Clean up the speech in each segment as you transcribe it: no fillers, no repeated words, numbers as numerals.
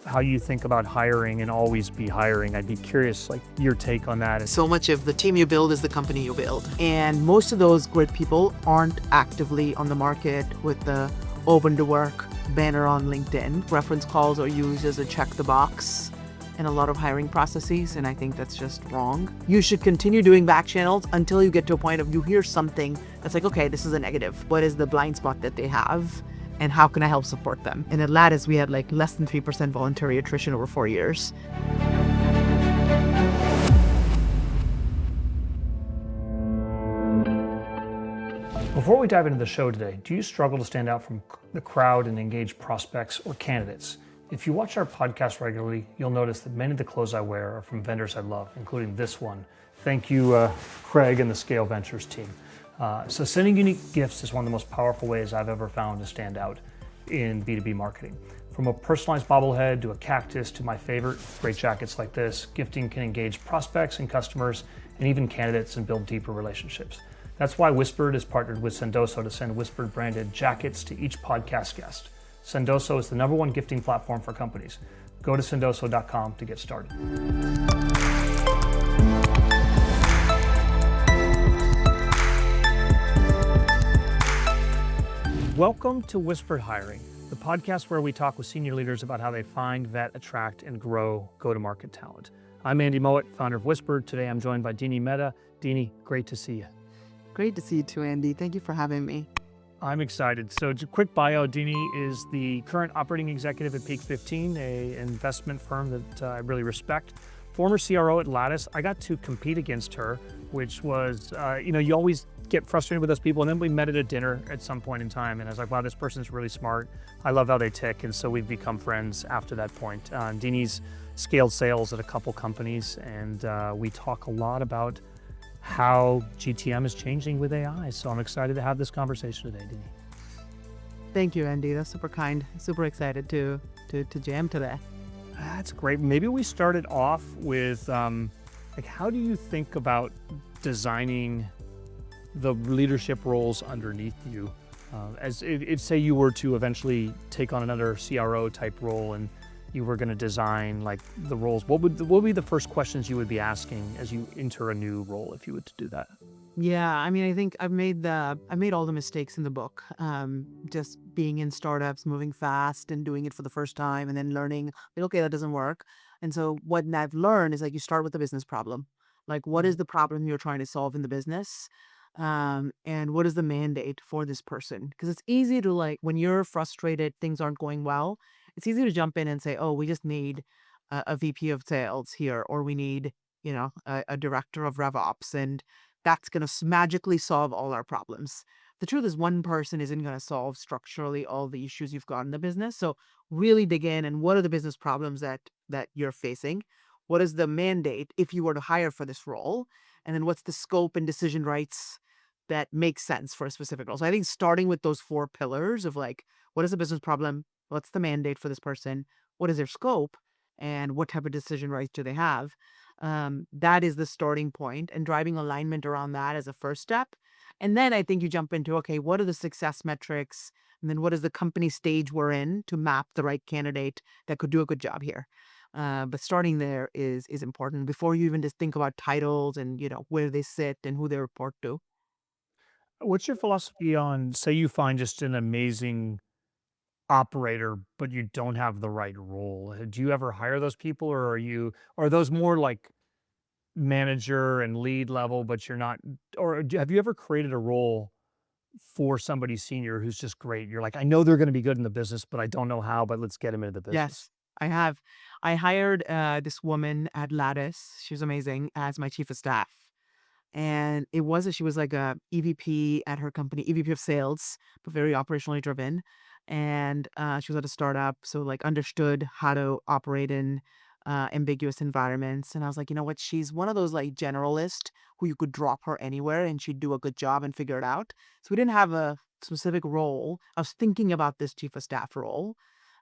how you think about hiring and always be hiring. I'd be curious, like your take on that. So much of the team you build is the company you build. And most of those great people aren't actively on the market with the open to work banner on LinkedIn. Reference calls are used as a check the box in a lot of hiring processes, and I think that's just wrong. You should continue doing back channels until you get to a point of you hear something that's like, okay, this is a negative. What is the blind spot that they have? And how can I help support them? And at Lattice, we had like less than 3% voluntary attrition over 4 years. Before we dive into the show today, do you struggle to stand out from the crowd and engage prospects or candidates? If you watch our podcast regularly, you'll notice that many of the clothes I wear are from vendors I love, including this one. Thank you, Craig and the Scale Ventures team. So sending unique gifts is one of the most powerful ways I've ever found to stand out in B2B marketing. From a personalized bobblehead to a cactus to my favorite great jackets like this, gifting can engage prospects and customers and even candidates and build deeper relationships. That's why Whispered is partnered with Sendoso to send Whispered branded jackets to each podcast guest. Sendoso is the #1 gifting platform for companies. Go to sendoso.com to get started. Welcome to Whispered Hiring, the podcast where we talk with senior leaders about how they find, vet, attract, and grow go-to-market talent. I'm Andy Mowat, founder of Whispered. Today I'm joined by Dini Mehta. Dini, great to see you. Great to see you too, Andy. Thank you for having me. I'm excited. So just a quick bio, Dini is the current operating executive at PeakXV, an investment firm that I really respect. Former CRO at Lattice. I got to compete against her, which was, you always get frustrated with those people. And then we met at a dinner at some point in time. And I was like, wow, this person's really smart. I love how they tick. And so we've become friends after that point. Dini's scaled sales at a couple companies. And we talk a lot about how GTM is changing with AI. So I'm excited to have this conversation today, Dini. Thank you, Andy. That's super kind. Super excited to jam today. That's great. Maybe we started off with, how do you think about designing the leadership roles underneath you? As if say you were to eventually take on another CRO type role and you were going to design like the roles, what would be the first questions you would be asking as you enter a new role if you were to do that? Yeah, I mean, I think I've made all the mistakes in the book. Just being in startups, moving fast and doing it for the first time and then learning, okay, that doesn't work. And so what I've learned is like you start with the business problem. Like what is the problem you're trying to solve in the business? And what is the mandate for this person? Because it's easy to like, when you're frustrated, things aren't going well, it's easy to jump in and say, oh, we just need a VP of sales here, or we need, a director of RevOps, and that's going to magically solve all our problems. The truth is one person isn't going to solve structurally all the issues you've got in the business. So really dig in and what are the business problems that you're facing? What is the mandate if you were to hire for this role? And then what's the scope and decision rights that makes sense for a specific role? So I think starting with those 4 pillars of like, what is the business problem? What's the mandate for this person? What is their scope? And what type of decision rights do they have? That is the starting point, and driving alignment around that as a first step. And then I think you jump into, okay, what are the success metrics? And then what is the company stage we're in to map the right candidate that could do a good job here? But starting there is important before you even just think about titles and, where they sit and who they report to. What's your philosophy on, say you find just an amazing operator, but you don't have the right role? Do you ever hire those people, or are those more like manager and lead level, but you're not, or have you ever created a role for somebody senior who's just great? You're like, I know they're going to be good in the business, but I don't know how, but let's get them into the business. Yes, I have. I hired this woman at Lattice. She was amazing as my chief of staff. And she was like a EVP at her company, EVP of sales, but very operationally driven. And she was at a startup, so like understood how to operate in ambiguous environments. And I was like, you know what? She's one of those like generalist who you could drop her anywhere and she'd do a good job and figure it out. So we didn't have a specific role. I was thinking about this chief of staff role.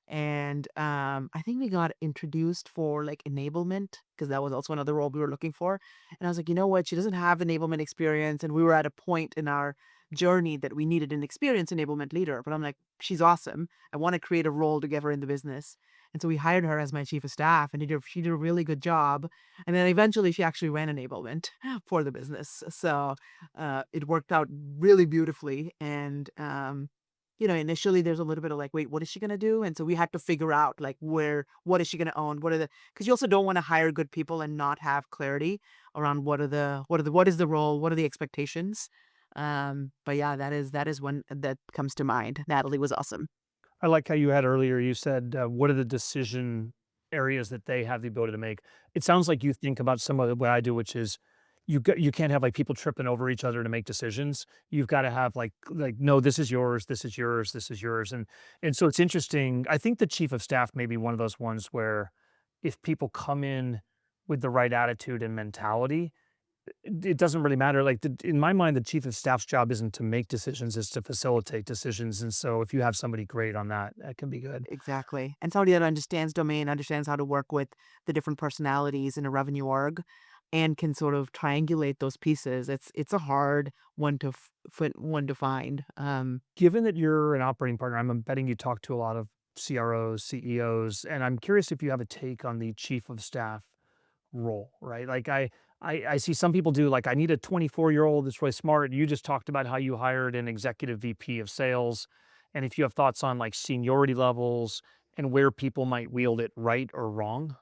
And I think we got introduced for like enablement because that was also another role we were looking for. And I was like, you know what? She doesn't have enablement experience. And we were at a point in our journey that we needed an experienced enablement leader. But I'm like, she's awesome. I want to create a role to get her in the business. And so we hired her as my chief of staff, and she did a really good job. And then eventually she actually ran enablement for the business. So it worked out really beautifully. And initially there's a little bit of like, wait, what is she gonna do? And so we had to figure out like what is she gonna own? Because you also don't want to hire good people and not have clarity around what is the role, what are the expectations. But yeah, that is one that comes to mind. Natalie was awesome. I like how you had earlier, you said, what are the decision areas that they have the ability to make? It sounds like you think about some of what I do, which is you can't have like people tripping over each other to make decisions. You've got to have like no, this is yours, this is yours, this is yours, and so it's interesting. I think the chief of staff may be one of those ones where if people come in with the right attitude and mentality, it doesn't really matter. Like in my mind, the chief of staff's job isn't to make decisions; is to facilitate decisions. And so, if you have somebody great on that, that can be good. Exactly. And somebody that understands domain, understands how to work with the different personalities in a revenue org, and can sort of triangulate those pieces. It's a hard one to one to find. Given that you're an operating partner, I'm betting you talk to a lot of CROs, CEOs, and I'm curious if you have a take on the chief of staff role, right? Like I see some people do like I need a 24-year-old that's really smart. You just talked about how you hired an executive VP of sales. And if you have thoughts on like seniority levels and where people might wield it right or wrong.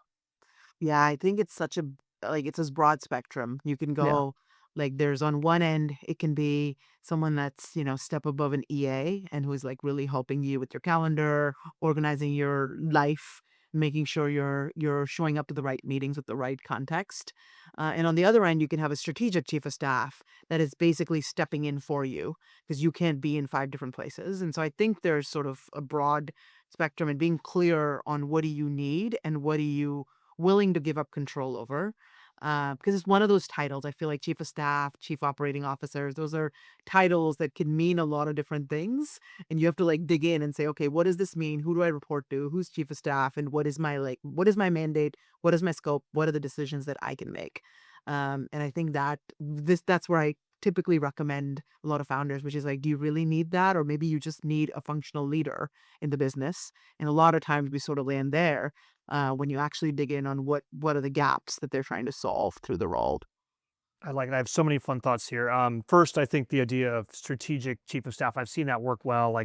Yeah, I think it's such a like it's this broad spectrum. You can Yeah. go like there's on one end, it can be someone that's, step above an EA and who's like really helping you with your calendar, organizing your life, making sure you're showing up to the right meetings with the right context. And on the other end, you can have a strategic chief of staff that is basically stepping in for you because you can't be in five different places. And so I think there's sort of a broad spectrum and being clear on what do you need and what are you willing to give up control over. Because it's one of those titles. I feel like chief of staff, chief operating officers, those are titles that can mean a lot of different things. And you have to like dig in and say, okay, what does this mean? Who do I report to? Who's chief of staff? And what is my mandate? What is my scope? What are the decisions that I can make? And I think that's where I typically recommend a lot of founders, which is like, do you really need that? Or maybe you just need a functional leader in the business. And a lot of times we sort of land there when you actually dig in on what are the gaps that they're trying to solve through the role. I like it. I have so many fun thoughts here. First, I think the idea of strategic chief of staff, I've seen that work well.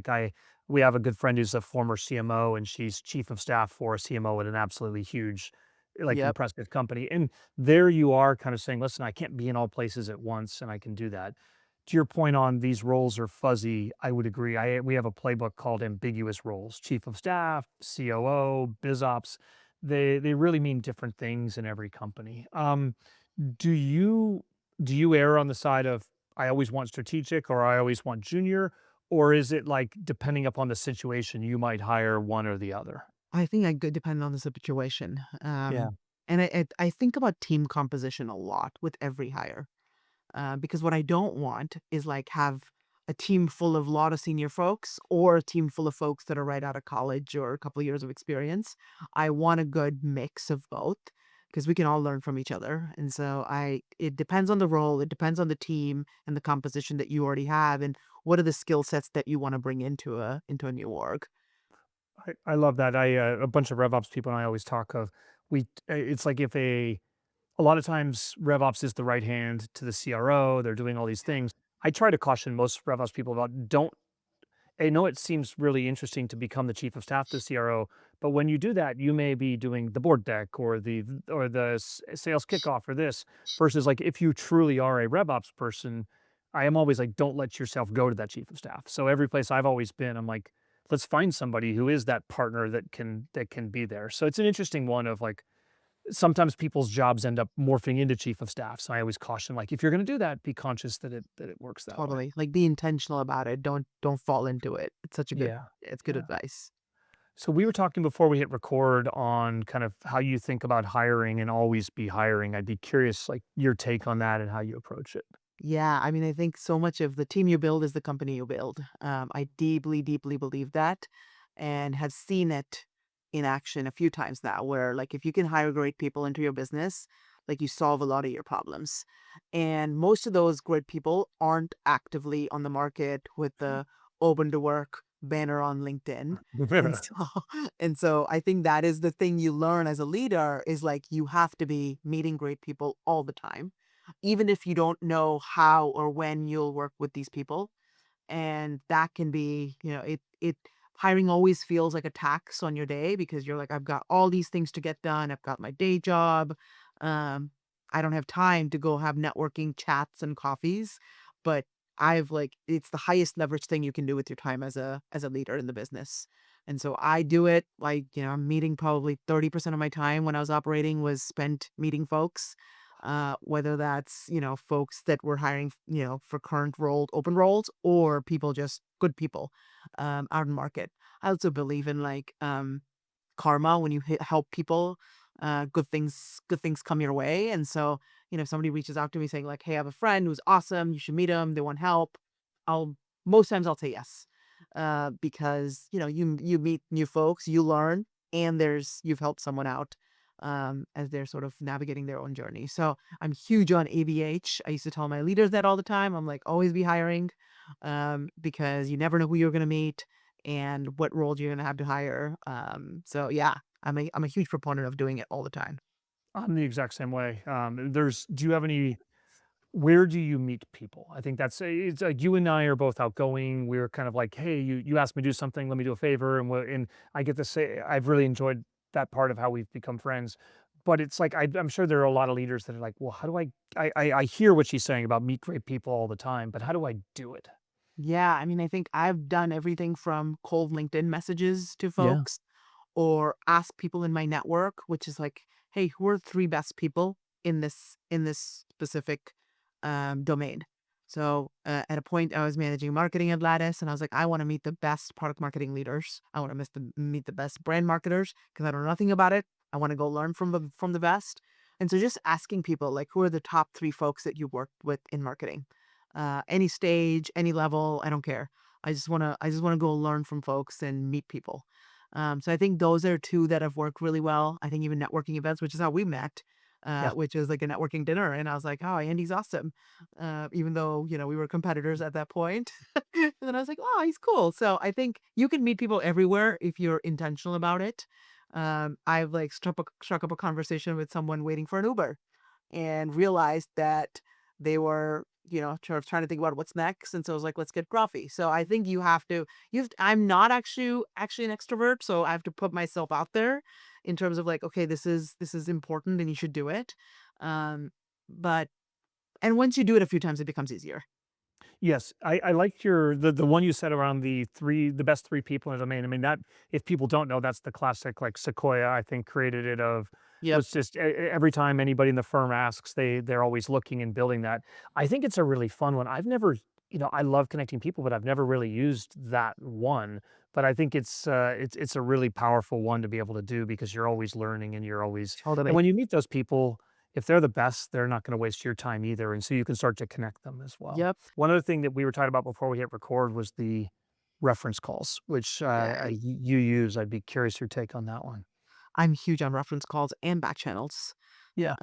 We have a good friend who's a former CMO, and she's chief of staff for a CMO at an absolutely huge, like Yep. impressive company. And there you are, kind of saying, "Listen, I can't be in all places at once, and I can do that." To your point on these roles are fuzzy, I would agree. We have a playbook called ambiguous roles: chief of staff, COO, biz ops. They really mean different things in every company. Do you do you err on the side of, "I always want strategic," or, "I always want junior," or is it, like, depending upon the situation, you might hire one or the other? I think I could depend on the situation. Yeah. And I think about team composition a lot with every hire. Because what I don't want is like have a team full of a lot of senior folks or a team full of folks that are right out of college or a couple of years of experience. I want a good mix of both because we can all learn from each other. And so it depends on the role, it depends on the team and the composition that you already have and what are the skill sets that you want to bring into a new org. I love that. A bunch of RevOps people and I always talk of it's like if a lot of times RevOps is the right hand to the CRO, they're doing all these things. I try to caution most RevOps people about don't I know it seems really interesting to become the chief of staff to the CRO, but when you do that, you may be doing the board deck or the sales kickoff or this versus like if you truly are a RevOps person, I am always like, don't let yourself go to that chief of staff. So every place I've always been, I'm like, let's find somebody who is that partner that can be there. So it's an interesting one of like sometimes people's jobs end up morphing into chief of staff. So I always caution like if you're going to do that, be conscious that it works that way. Totally. Like be intentional about it. Don't fall into it. Yeah. It's good Yeah. advice. So we were talking before we hit record on kind of how you think about hiring and always be hiring. I'd be curious, like your take on that and how you approach it. Yeah, I mean, I think so much of the team you build is the company you build. I deeply, deeply believe that and have seen it in action a few times now, where like if you can hire great people into your business, like you solve a lot of your problems. And most of those great people aren't actively on the market with the open to work. banner on LinkedIn. And so and so I think that is the thing you learn as a leader is like you have to be meeting great people all the time, even if you don't know how or when you'll work with these people. And that can be, it hiring always feels like a tax on your day because you're like, I've got all these things to get done. I've got my day job. Um, I don't have time to go have networking chats and coffees, but I've like it's the highest leverage thing you can do with your time as a leader in the business. And so I do it like, I'm meeting probably 30% of my time when I was operating was spent meeting folks. Whether that's, folks that we're hiring, for current open roles or people just good people out in market. I also believe in like karma when you help people, good things come your way. And so, if somebody reaches out to me saying like, "Hey, I have a friend who's awesome. You should meet him. They want help." I'll most times I'll say yes, because you meet new folks, you learn, and you've helped someone out as they're sort of navigating their own journey. So I'm huge on ABH. I used to tell my leaders that all the time. I'm like, always be hiring, because you never know who you're going to meet and what roles you're gonna have to hire. So yeah, I'm a huge proponent of doing it all the time. I'm the exact same way. Do you have any where do you meet people? I think it's like you and I are both outgoing. We're kind of like, hey, you asked me to do something, let me do a favor, and I get to say I've really enjoyed that part of how we've become friends. But it's like I'm sure there are a lot of leaders that are like, well, how do I hear what she's saying about meet great people all the time, but how do I do it? Yeah, I mean, I think I've done everything from cold LinkedIn messages to Yeah, folks or ask people in my network, which is like, hey, who are three best people in this specific domain? So at a point, I was managing marketing at Lattice, and I was like, I want to meet the best product marketing leaders. I want to meet the best brand marketers because I know nothing about it. I want to go learn from the best. And so just asking people like, who are the top three folks that you worked with in marketing? Any stage, any level, I don't care. I just wanna go learn from folks and meet people. So I think those are two that have worked really well. I think even networking events, which is how we met, yeah. which is like a networking dinner, and I was like, "Oh, Andy's awesome," even though we were competitors at that point. And then I was like, "Oh, he's cool." So I think you can meet people everywhere if you're intentional about it. I've like struck up a conversation with someone waiting for an Uber and realized that they were, sort of trying to think about what's next. And so I was like, let's get coffee. So I think I'm not actually an extrovert. So I have to put myself out there in terms of like, okay, this is important and you should do it. Um, but, and once you do it a few times, it becomes easier. Yes, I liked the one you said around the best 3 people in the domain. I mean, that if people don't know, that's the classic, like, Sequoia, I think, created it of Yep. let's just every time anybody in the firm asks, they're always looking and building that. I think it's a really fun one. I've never I love connecting people, but I've never really used that one. But I think it's a really powerful one to be able to do because you're always learning and you're always and Totally. when you meet those people, if they're the best, they're not gonna waste your time either, and so you can start to connect them as well. Yep. One other thing that we were talking about before we hit record was the reference calls, which, Yeah. you use. I'd be curious your take on that one. I'm huge on reference calls and back channels. Yeah.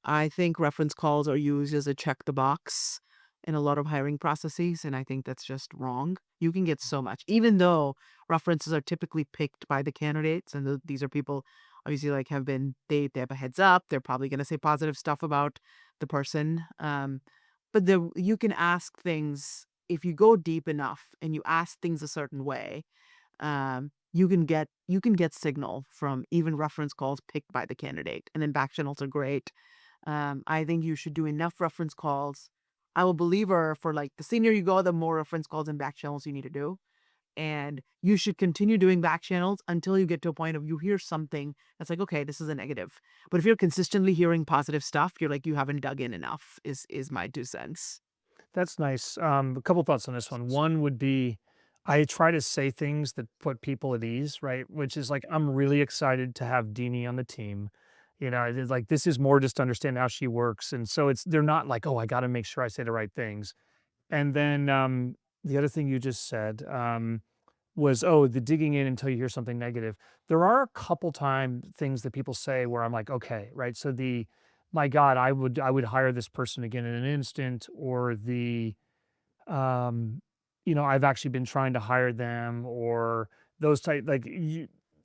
I think reference calls are used as a check the box in a lot of hiring processes, and I think that's just wrong. You can get so much, even though references are typically picked by the candidates, and these are people obviously like they have a heads up. They're probably going to say positive stuff about the person. But you can ask things if you go deep enough and you ask things a certain way. You can get signal from even reference calls picked by the candidate, and then back channels are great. I think you should do enough reference calls. I'm a believer for like the senior you go, the more reference calls and back channels you need to do. And you should continue doing back channels until you get to a point of you hear something that's like, okay, this is a negative. But if you're consistently hearing positive stuff, you're like, you haven't dug in enough, is my 2 cents. That's nice. A couple thoughts on this one. One would be I try to say things that put people at ease, right? Which is like, I'm really excited to have Dini on the team. It's like this is more just to understand how she works. And so they're not like, oh, I got to make sure I say the right things. And then the other thing you just said, was, oh, the digging in until you hear something negative. There are a couple time things that people say where I'm like, okay, right. So my God, I would hire this person again in an instant, or um, I've actually been trying to hire them, or those type like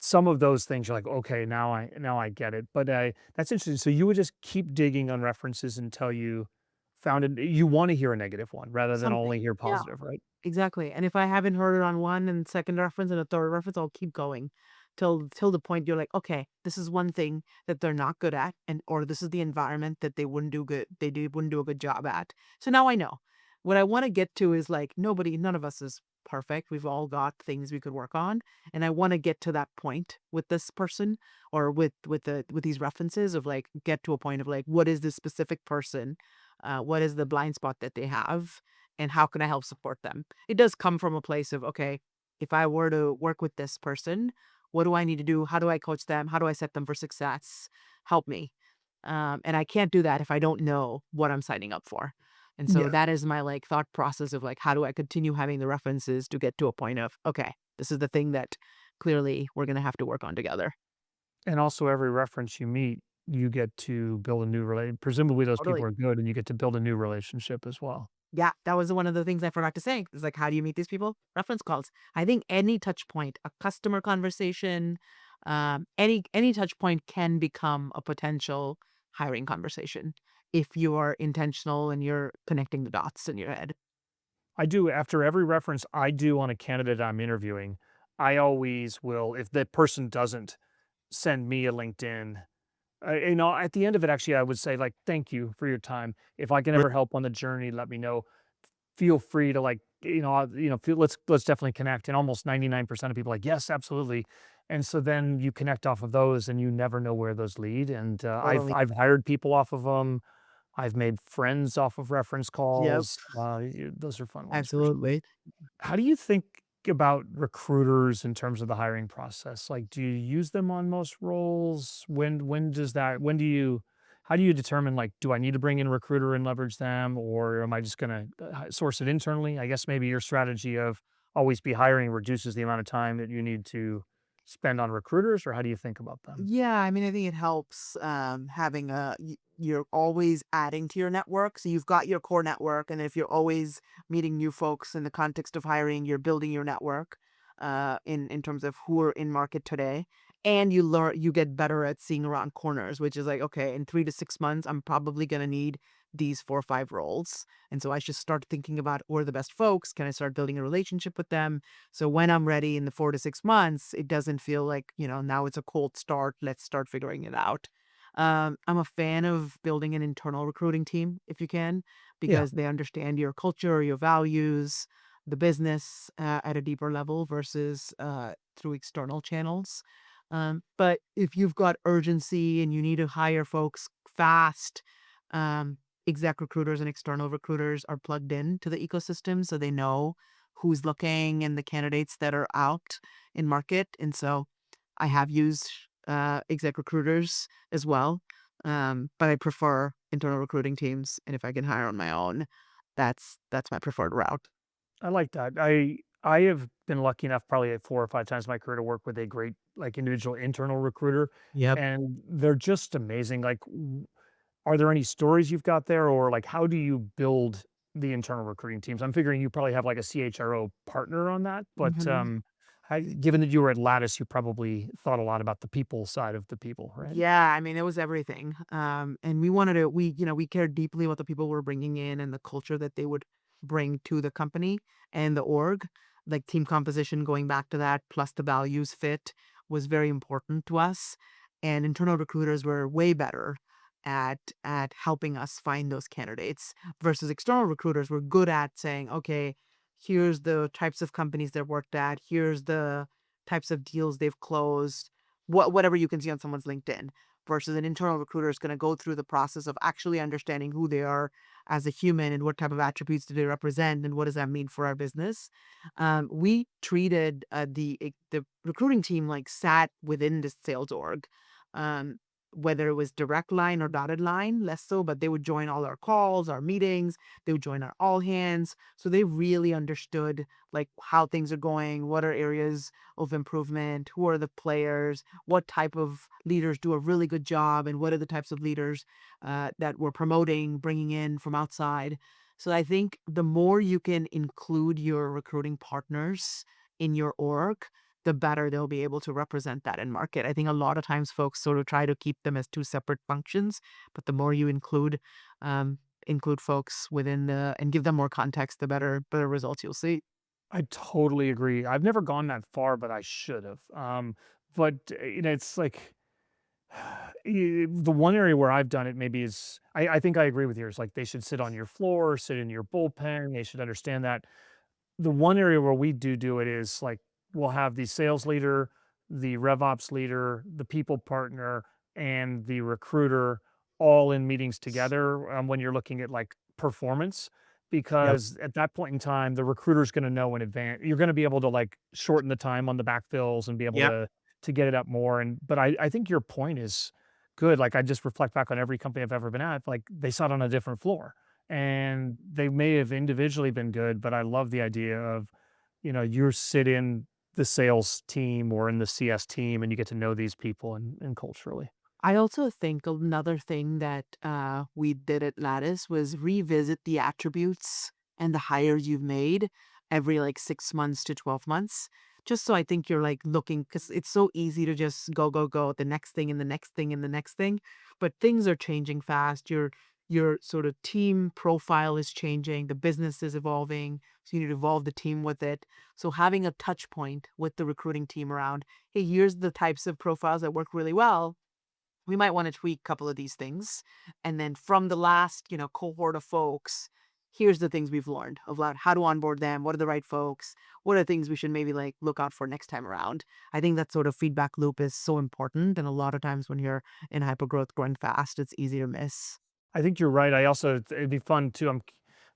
some of those things you're like, okay, now I get it. But that's interesting. So you would just keep digging on references until you found it. You want to hear a negative one rather than Something. only hear Yeah. positive, right? Exactly, and if I haven't heard it on one and second reference and a third reference, I'll keep going till the point you're like, "Okay, this is one thing that they're not good at, and or this is the environment that wouldn't do a good job at." So now I know. What I wanna get to is, like, none of us is perfect, we've all got things we could work on, and I wanna get to that point with this person or with these references of, like, get to a point of, like, what is this specific person? What is the blind spot that they have? And how can I help support them? It does come from a place of, okay, if I were to work with this person, what do I need to do? How do I coach them? How do I set them for success? Help me. And I can't do that if I don't know what I'm signing up for. And so Yeah. that is my like thought process of like, how do I continue having the references to get to a point of, okay, this is the thing that clearly we're going to have to work on together. And also every reference you meet, you get to build a new relate presumably those people Totally. are good and you get to build a new relationship as well. Yeah, that was one of the things I forgot to say. It's like, how do you meet these people? Reference calls. I think any touch point, a customer conversation, any touch point can become a potential hiring conversation if you are intentional and you're connecting the dots in your head. I do after every reference I do on a candidate I'm interviewing, I always will if the person doesn't send me a LinkedIn, at the end of it, actually, I would say, like, "Thank you for your time. If I can Right. ever help on the journey, let me know. Feel free to, like, let's definitely connect." And almost 99% of people are like, "Yes, absolutely." And so then you connect off of those, and you never know where those lead. And I've Totally. I've hired people off of them. I've made friends off of reference Yep. calls. Those are fun ones for sure. Absolutely. How do you think about recruiters in terms of the hiring process? Like, do you use them on most roles? When does that when do you how do you determine, like, do I need to bring in a recruiter and leverage them, or am I just gonna source it internally? I guess maybe your strategy of always be hiring reduces the amount of time that you need to spend on recruiters, or how do you think about them? Yeah, I mean, I think it helps having you're always adding to your network. So you've got your core network, and if you're always meeting new folks in the context of hiring, you're building your network in terms of who are in market today. And you get better at seeing around corners, which is like, okay, in 3 to 6 months, I'm probably gonna need these 4 or 5 roles. And so I should start thinking about who are the best folks. Can I start building a relationship with them? So when I'm ready in the 4 to 6 months, it doesn't feel like, now it's a cold start. Let's start figuring it out. I'm a fan of building an internal recruiting team if you can, Yeah. because they understand your culture, your values, the business at a deeper level versus through external channels. But if you've got urgency and you need to hire folks fast, um, exec recruiters and external recruiters are plugged in to the ecosystem so they know who's looking and the candidates that are out in market. And so I have used exec recruiters as well, but I prefer internal recruiting teams. And if I can hire on my own, that's my preferred route. I like that. I have been lucky enough probably at 4 or 5 times in my career to work with a great, like, individual internal recruiter, Yep. and they're just amazing. Like, are there any stories you've got there, or, like, how do you build the internal recruiting teams? I'm figuring you probably have, like, a CHRO partner on that, but, Mhm. given that you were at Lattice, you probably thought a lot about the people side of the people, right? Yeah, I mean, it was everything. And we wanted to, we cared deeply about the people we're bringing in and the culture that they would bring to the company and the org. Like team composition, going back to that, plus the values fit was very important to us. And internal recruiters were way better at helping us find those candidates versus external recruiters were good at saying, okay, here's the types of companies they've worked at, here's the types of deals they've closed, whatever you can see on someone's LinkedIn versus an internal recruiter is going to go through the process of actually understanding who they are as a human and what type of attributes do they represent and what does that mean for our business. We treated the recruiting team like sat within the sales org. Um, whether it was direct line or dotted line, less so, but they would join all our calls, our meetings, they would join our all hands. So they really understood like how things are going, what are areas of improvement, who are the players, what type of leaders do a really good job, and what are the types of leaders that we're promoting, bringing in from outside. So I think the more you can include your recruiting partners in your org, the better they'll be able to represent that in market. I think a lot of times folks sort of try to keep them as two separate functions, but the more you include folks within the and give them more context, the better results you'll see. I totally agree. I've never gone that far, but I should have. But it's like the one area where I've done it maybe is I think I agree with yours. Like they should sit on your floor, sit in your bullpen. They should understand that. The one area where we do it is, like, we'll have the sales leader, the RevOps leader, the people partner, and the recruiter all in meetings together, when you're looking at, like, performance, Yep. because at that point in time, the recruiter's gonna know in advance you're gonna be able to, like, shorten the time on the backfills and be able Yep. to get it up more, and but I think your point is good. Like, I just reflect back on every company I've ever been at, like, they sat on a different floor and they may have individually been good, but I love the idea of, you sit in the sales team or in the CS team and you get to know these people and culturally. I also think another thing that we did at Lattice was revisit the attributes and the hires you've made every like 6 months to 12 months. Just so I think you're like looking, because it's so easy to just go, go, go, the next thing and the next thing and the next thing. But things are changing fast. Your sort of team profile is changing, the business is evolving. So you need to evolve the team with it. So having a touch point with the recruiting team around, hey, here's the types of profiles that work really well, we might want to tweak a couple of these things. And then from the last, cohort of folks, here's the things we've learned about how to onboard them. What are the right folks? What are things we should maybe like look out for next time around? I think that sort of feedback loop is so important. And a lot of times when you're in hypergrowth growing fast, it's easy to miss. I think you're right. I also it'd be fun too. I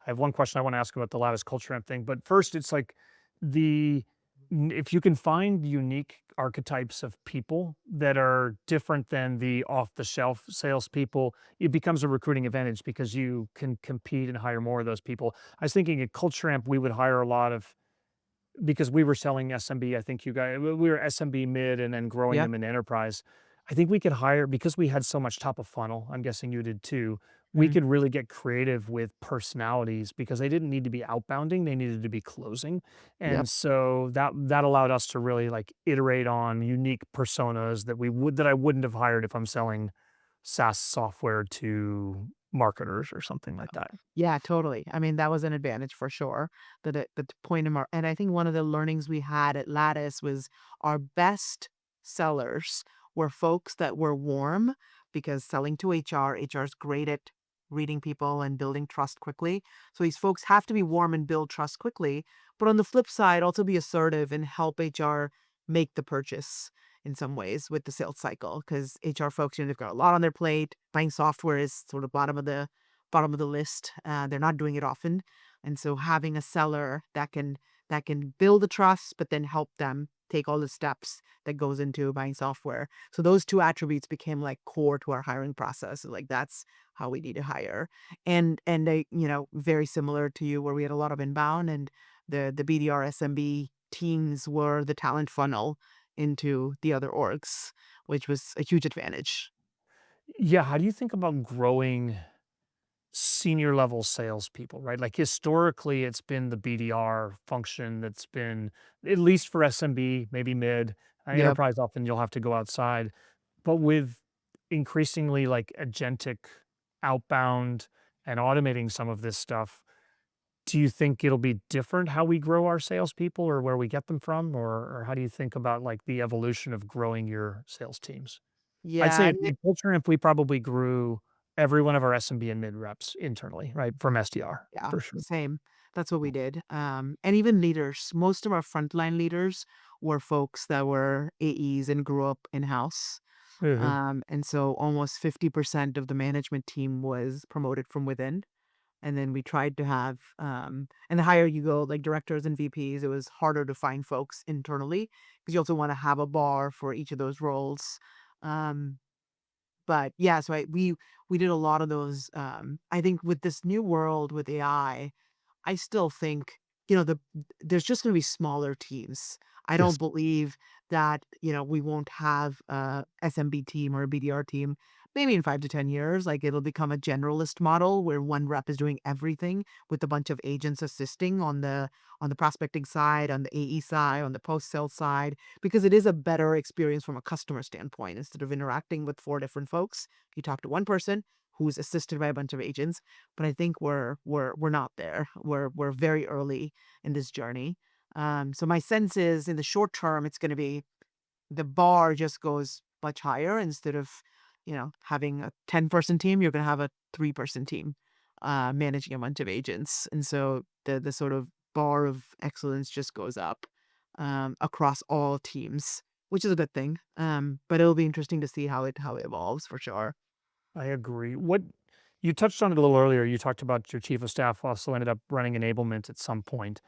have one question I want to ask about the Lattice culture amp thing, but first, it's like the if you can find unique archetypes of people that are different than the off the shelf salespeople, it becomes a recruiting advantage because you can compete and hire more of those people. I was thinking at Culture Amp, we would hire a lot of because we were selling SMB. I think you guys we were SMB mid and then growing Yeah. them in enterprise. I think we could hire because we had so much top of funnel, I'm guessing you did too. We Mm. could really get creative with personalities because they didn't need to be outbounding, they needed to be closing. Yep. And so that allowed us to really like iterate on unique personas that I wouldn't have hired if I'm selling SaaS software to marketers or something like that. Yeah, totally. I mean, that was an advantage for sure. The point of our, and I think one of the learnings we had at Lattice was our best sellers were folks that were warm, because selling to HR is great at reading people and building trust quickly. So these folks have to be warm and build trust quickly. But on the flip side, also be assertive and help HR make the purchase in some ways with the sales cycle. Because HR folks, they've got a lot on their plate. Buying software is sort of bottom of the list. They're not doing it often, and so having a seller that can build the trust, but then help them take all the steps that goes into buying software. So those two attributes became like core to our hiring process. Like that's how we need to hire, and they, very similar to you, where we had a lot of inbound, and the BDR SMB teams were the talent funnel into the other orgs, which was a huge advantage. Yeah, how do you think about growing senior level salespeople, right? Like historically, it's been the BDR function that's been at least for SMB, maybe mid, Yep. enterprise. Often you'll have to go outside, but with increasingly like agentic outbound and automating some of this stuff, do you think it'll be different how we grow our salespeople or where we get them from, or how do you think about like the evolution of growing your sales teams? I'd Yeah. say at Culture Amp, we probably grew every one of our SMB and mid reps internally, right, from SDR, Yeah, for sure. same. That's what we did. And even leaders, most of our frontline leaders were folks that were AEs and grew up in house. Mhm. And so almost 50% of the management team was promoted from within. And then we tried to have, and the higher you go, like directors and VPs, it was harder to find folks internally, because you also want to have a bar for each of those roles. Um, but yeah, so we did a lot of those. I think with this new world with AI, I still think, there's just going to be smaller teams. I Yes. don't believe that, we won't have a SMB team or a BDR team maybe in 5 to 10 years. Like it'll become a generalist model where one rep is doing everything with a bunch of agents assisting on the prospecting side, on the AE side, on the post sale side, because it is a better experience from a customer standpoint. Instead of interacting with four different folks, you talk to one person who's assisted by a bunch of agents. But I think we're not there. We're very early in this journey. So my sense is in the short term, it's going to be the bar just goes much higher. Instead of, having a 10-person team, you're going to have a 3-person team managing a bunch of agents. And so the sort of bar of excellence just goes up across all teams, which is a good thing. But it'll be interesting to see how it evolves for sure. I agree. What you touched on it a little earlier. You talked about your chief of staff also ended up running enablement at some point.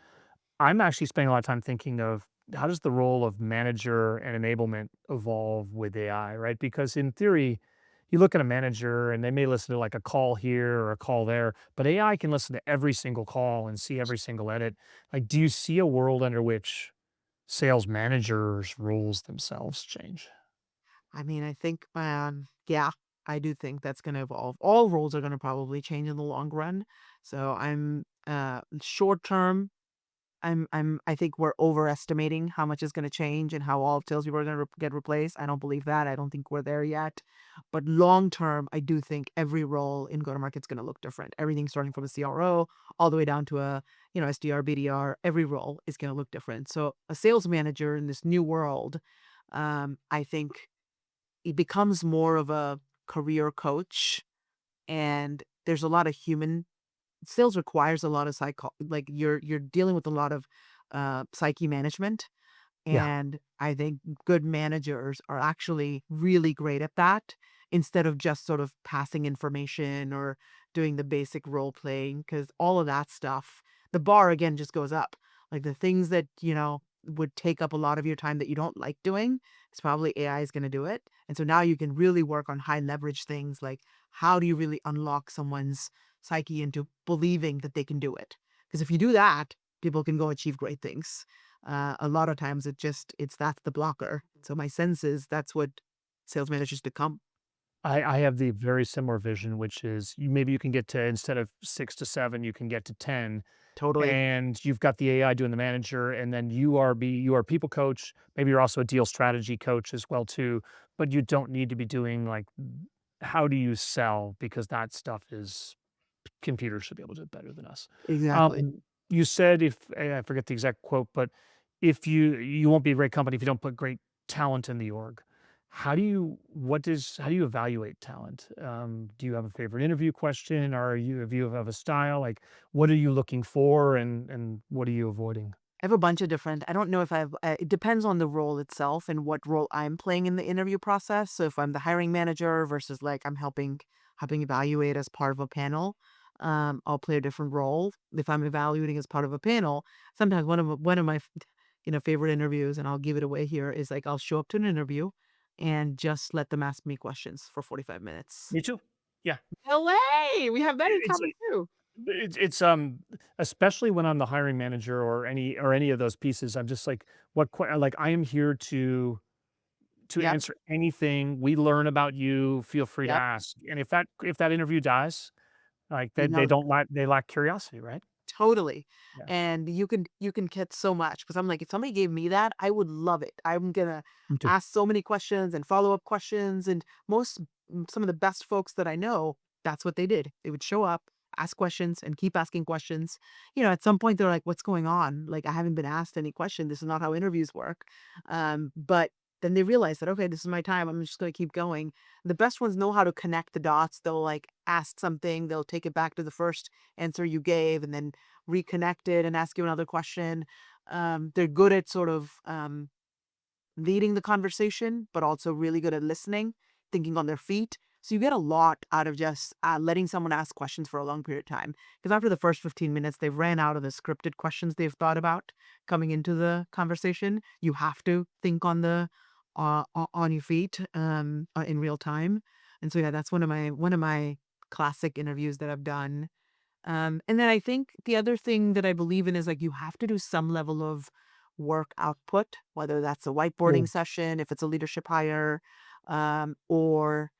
I'm actually spending a lot of time thinking of how does the role of manager and enablement evolve with AI, right? Because in theory, you look at a manager and they may listen to like a call here or a call there, but AI can listen to every single call and see every single edit. Like, do you see a world under which sales managers' roles themselves change? I mean, I think, yeah, I do think that's going to evolve. All roles are going to probably change in the long run. So I'm short term. I think we're overestimating how much is going to change and how all of salespeople are going to get replaced. I don't believe that. I don't think we're there yet. But long term, I do think every role in go to market is going to look different. Everything starting from a CRO all the way down to a SDR, BDR. Every role is going to look different. So a sales manager in this new world, I think it becomes more of a career coach, and there's a lot of human sales requires a lot of like you're dealing with a lot of psyche management, Yeah. and I think good managers are actually really great at that instead of just sort of passing information or doing the basic role playing, because all of that stuff, the bar again just goes up. Like the things that, would take up a lot of your time that you don't like doing, it's probably AI is going to do it. And so now you can really work on high leverage things like how do you really unlock someone's psyche into believing that they can do it? Because if you do that, people can go achieve great things. A lot of times it's that's the blocker. So my sense is that's what sales managers become. I have the very similar vision, which is you can get to instead of 6 to 7, you can get to 10, Totally. and you've got the AI doing the manager, and then you are a people coach, maybe you're also a deal strategy coach as well too, but you don't need to be doing, like, how do you sell because that stuff is computers should be able to do it better than us. Exactly. Um, you said if I forget the exact quote, but if you won't be a great company if you don't put great talent in the org. How do you evaluate talent? Do you have a favorite interview question? Or are you have you have a style? Like, what are you looking for and what are you avoiding? I have a bunch of different I don't know if it depends on the role itself and what role I'm playing in the interview process. So if I'm the hiring manager versus like I'm helping evaluate as part of a panel, I'll play a different role. If I'm evaluating as part of a panel, sometimes one of my favorite interviews, and I'll give it away here, is like I'll show up to an interview and just let them ask me questions for 45 minutes. Me too. Yeah. No way! We have that in It's common like too. especially when I'm the hiring manager or any of those pieces, I'm just like, like I am here to Yep. answer anything. We learn about you, feel free to Yep. ask. And if that interview dies, like You know they lack curiosity, right? Totally. Yeah. And you can get so much because I'm like, if somebody gave me that, I would love it. I'm gonna Me too. ask so many questions and follow-up questions. And some of the best folks that I know, that's what they did. They would show up, ask questions, and keep asking questions. At some point they're like, what's going on? Like, I haven't been asked any question. This is not how interviews work. But then they realize that, okay, this is my time. I'm just gonna keep going. The best ones know how to connect the dots. They'll like ask something, they'll take it back to the first answer you gave and then reconnect it and ask you another question. They're good at sort of leading the conversation, but also really good at listening, thinking on their feet. So you get a lot out of just letting someone ask questions for a long period of time. Because after the first 15 minutes, they've ran out of the scripted questions they've thought about coming into the conversation. You have to think on your feet in real time. And so yeah, that's one of my classic interviews that I've done. And then I think the other thing that I believe in is like you have to do some level of work output, whether that's a Cool. whiteboarding session, if it's a leadership hire, or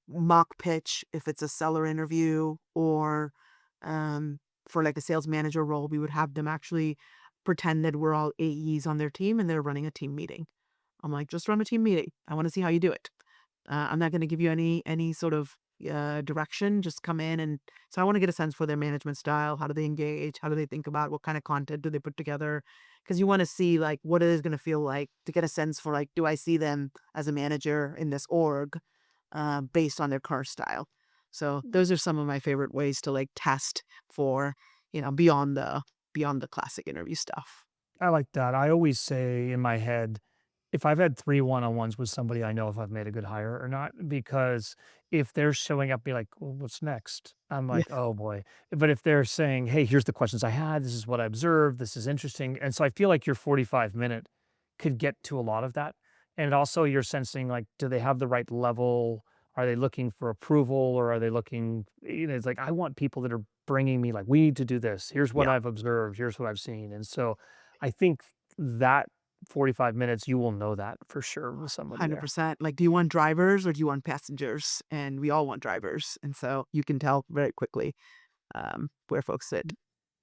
mock pitch if it's a seller interview, or for like a sales manager role, we would have them actually pretend that we're all AEs on their team and they're running a team meeting. I'm like, just run a team meeting. I want to see how you do it. I'm not going to give you any sort of direction. Just come in, and so I want to get a sense for their management style. How do they engage? How do they think about what kind of content do they put together? Because you want to see like what it is going to feel like to get a sense for like, do I see them as a manager in this org based on their car style? So those are some of my favorite ways to like test for beyond the classic interview stuff. I like that. I always say in my head, if I've had 3 one-on-ones with somebody, I know if I've made a good hire or not, because if they're showing up, be like, "Well, what's next?" I'm Yeah, like, "Oh boy." But if they're saying, "Hey, here's the questions I had. This is what I observed. This is interesting." And so I feel like your 45-minute could get to a lot of that. And also you're sensing like, do they have the right level? Are they looking for approval or are they looking, it's like, I want people that are bringing me like, we need to do this. Here's what yeah, I've observed. Here's what I've seen. And so I think that 45 minutes, you will know that for sure with somebody there. 100%. Like, do you want drivers or do you want passengers? And we all want drivers, and so you can tell very quickly where folks sit.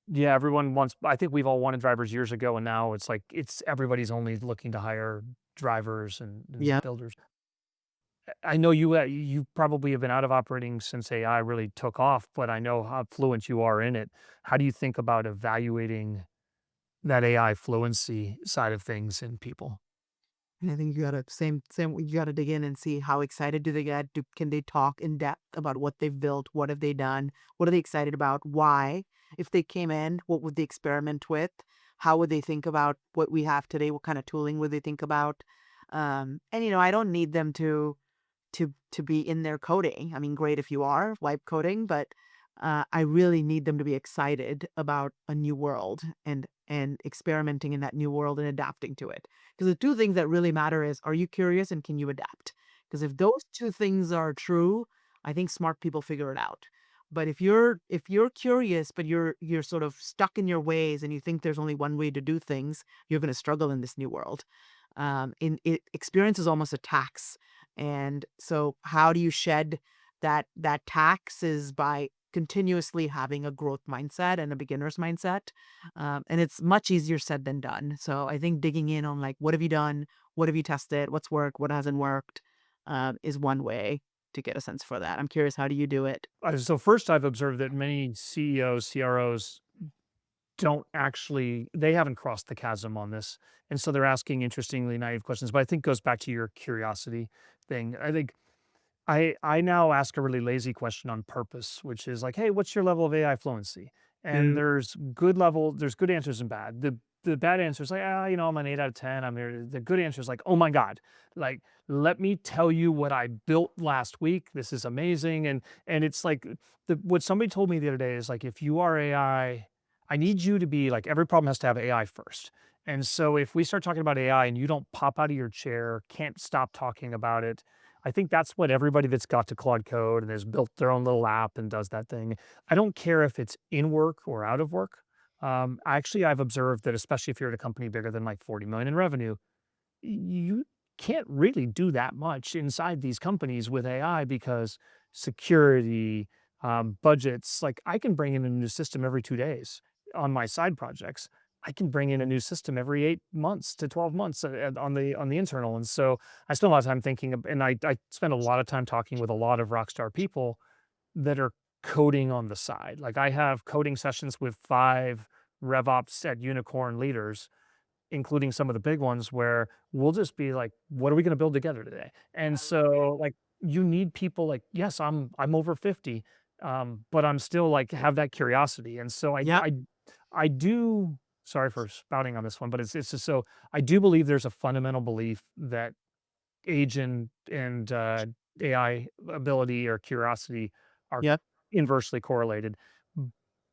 Yeah, everyone wants, I think we've all wanted drivers years ago, and now it's like it's everybody's only looking to hire drivers and Yeah. builders. I know you probably have been out of operating since AI really took off, but I know how fluent you are in it. How do you think about evaluating that AI fluency side of things in people? And I think you gotta same you gotta dig in and see how excited do they get? Can they talk in depth about what they've built? What have they done? What are they excited about? Why? If they came in, what would they experiment with? How would they think about what we have today? What kind of tooling would they think about? And I don't need them to be in there coding. I mean, great if you are wipe coding, but I really need them to be excited about a new world and experimenting in that new world and adapting to it. Because the two things that really matter is, are you curious and can you adapt? Because if those two things are true, I think smart people figure it out. But if you're curious, but you're sort of stuck in your ways and you think there's only one way to do things, you're going to struggle in this new world. Experience is almost a tax, and so how do you shed that tax is by continuously having a growth mindset and a beginner's mindset. And it's much easier said than done. So I think digging in on like, what have you done? What have you tested? What's worked? What hasn't worked? Is one way to get a sense for that. I'm curious, how do you do it? So first, I've observed that many CEOs, CROs don't actually, they haven't crossed the chasm on this, and so they're asking interestingly naive questions. But I think goes back to your curiosity thing. I think I now ask a really lazy question on purpose, which is like, "Hey, what's your level of AI fluency?" And Mm, there's good answers and bad. The bad answer is like, "Ah, I'm an 8 out of 10. I'm here." The good answer is like, "Oh my god, like, let me tell you what I built last week. This is amazing." And it's like what somebody told me the other day is like, if you are I need you to be like, every problem has to have AI first. And so if we start talking about AI and you don't pop out of your chair, can't stop talking about it, I think that's what everybody that's got to Claude Code and has built their own little app and does that thing. I don't care if it's in work or out of work. Actually, I've observed that especially if you're at a company bigger than like 40 million in revenue, you can't really do that much inside these companies with AI because security, budgets, like I can bring in a new system every 2 days on my side projects. I can bring in a new system every 8 months to 12 months on the internal. And so I spend a lot of time thinking, and I spend a lot of time talking with a lot of rock star people that are coding on the side. Like I have coding sessions with 5 RevOps at Unicorn leaders, including some of the big ones where we'll just be like, "What are we gonna build together today?" And so, like, you need people like, yes, I'm over 50, but I'm still like have that curiosity. And so yep. I do, sorry for spouting on this one, but it's just so I do believe there's a fundamental belief that age and AI ability or curiosity are Yep. inversely correlated.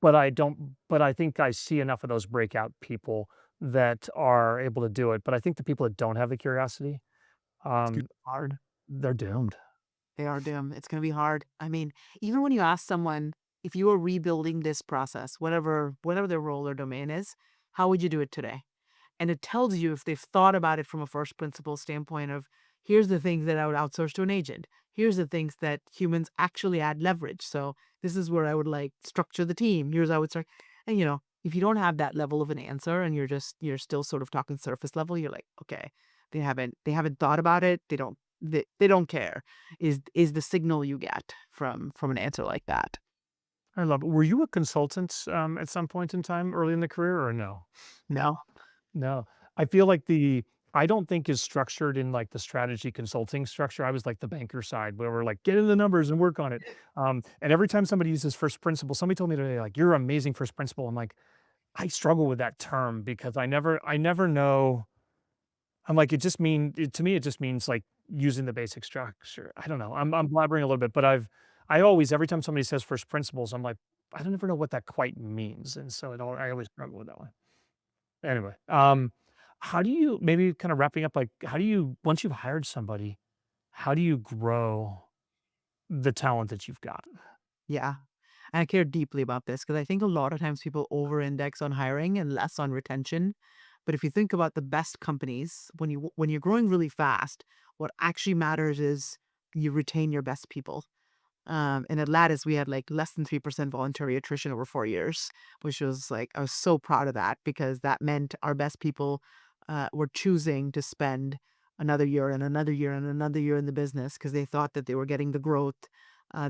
But I think I see enough of those breakout people that are able to do it. But I think the people that don't have the curiosity, It's gonna um, be hard. they're doomed. They are dim. It's gonna be hard. I mean, even when you ask someone if you are rebuilding this process, whatever their role or domain is, how would you do it today? And it tells you if they've thought about it from a first principle standpoint of here's the things that I would outsource to an agent. Here's the things that humans actually add leverage. So this is where I would like structure the team. Here's how I would start. And if you don't have that level of an answer and you're still sort of talking surface level, you're like, okay, they haven't thought about it. They don't care. Is the signal you get from an answer like that. I love it. Were you a consultant at some point in time early in the career or no? No. No. I feel like I don't think is structured in like the strategy consulting structure. I was like the banker side where we're like, get in the numbers and work on it. And every time somebody uses first principle, somebody told me today, like, you're amazing first principle. I'm like, I struggle with that term because I never know. I'm like, to me, it just means like using the basic structure. I don't know. I'm blabbering a little bit, but I always, every time somebody says first principles, I'm like, I don't ever know what that quite means. And so I always struggle with that one. Anyway, how do you, maybe kind of wrapping up, like, how do you, once you've hired somebody, how do you grow the talent that you've got? Yeah. And I care deeply about this because I think a lot of times people over index on hiring and less on retention. But if you think about the best companies, when you're growing really fast, what actually matters is you retain your best people. And at Lattice, we had like less than 3% voluntary attrition over 4 years, which was like, I was so proud of that because that meant our best people were choosing to spend another year and another year and another year in the business because they thought that they were getting the growth.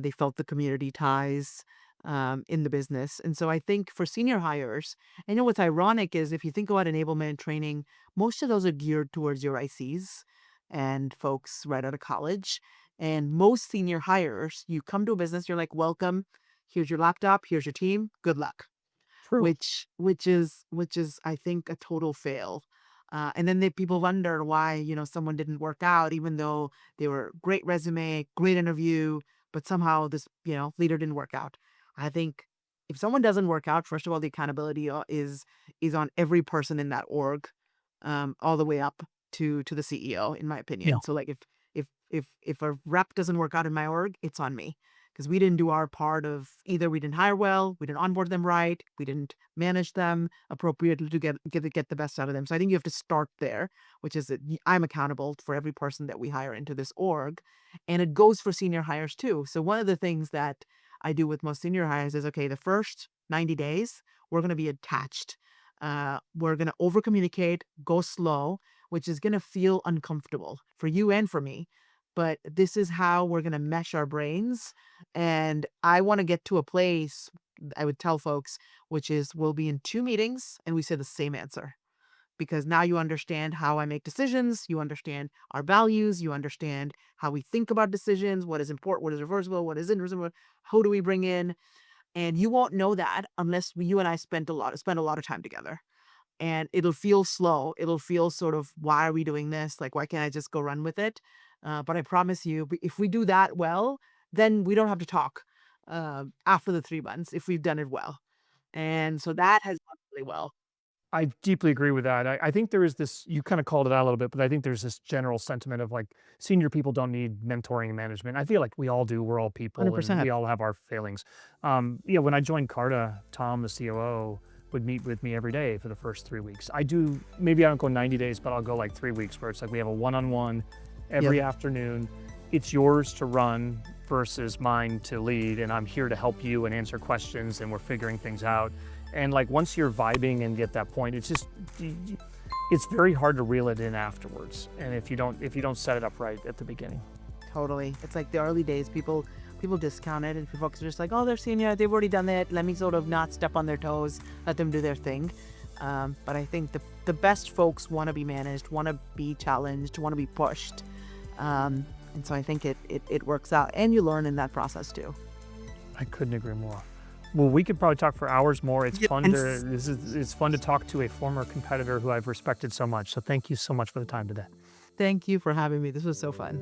They felt the community ties in the business. And so I think for senior hires, I know what's ironic is if you think about enablement training, most of those are geared towards your ICs and folks right out of college. And most senior hires, you come to a business, you're like, welcome, here's your laptop, here's your team, good luck. True. Which is I think a total fail. And then people wonder why someone didn't work out, even though they were great resume, great interview, but somehow this leader didn't work out. I think if someone doesn't work out, first of all, the accountability is on every person in that org, all the way up to the CEO, in my Yeah. opinion. So like if a rep doesn't work out in my org, it's on me because we didn't do our part of either we didn't hire well, we didn't onboard them right, we didn't manage them appropriately to get the best out of them. So I think you have to start there, which is that I'm accountable for every person that we hire into this org, and it goes for senior hires too. So one of the things that I do with most senior hires is okay, the first 90 days we're going to be attached. We're going to over communicate, go slow, which is going to feel uncomfortable for you and for me. But this is how we're going to mesh our brains. And I want to get to a place, I would tell folks, which is we'll be in 2 meetings and we say the same answer. Because now you understand how I make decisions, you understand our values, you understand how we think about decisions, what is important, what is reversible, what isn't reversible, who do we bring in. And you won't know that unless you and I spend a lot of time together. And it'll feel slow. It'll feel sort of, why are we doing this? Like, why can't I just go run with it? But I promise you, if we do that well, then we don't have to talk after the 3 months if we've done it well. And so that has gone really well. I deeply agree with that. I think there is this, you kind of called it out a little bit, but I think there's this general sentiment of like senior people don't need mentoring and management. I feel like we all do. We're all people and 100%. we all have our failings. When I joined Carta, Tom, the COO, would meet with me every day for the first 3 weeks. Maybe I don't go 90 days, but I'll go like 3 weeks where it's like we have a one-on-one every Yep. afternoon. It's yours to run versus mine to lead. And I'm here to help you and answer questions and we're figuring things out. And like once you're vibing and get that point, it's very hard to reel it in afterwards. And if you don't set it up right at the beginning. Totally. It's like the early days, people discount it, and folks are just like, oh, they're senior, they've already done it. Let me sort of not step on their toes, let them do their thing. But I think the best folks want to be managed, want to be challenged, want to be pushed. And so I think it works out, and you learn in that process too. I couldn't agree more. Well, we could probably talk for hours more. It's fun Yes. it's fun to talk to a former competitor who I've respected so much. So thank you so much for the time today. Thank you for having me. This was so fun.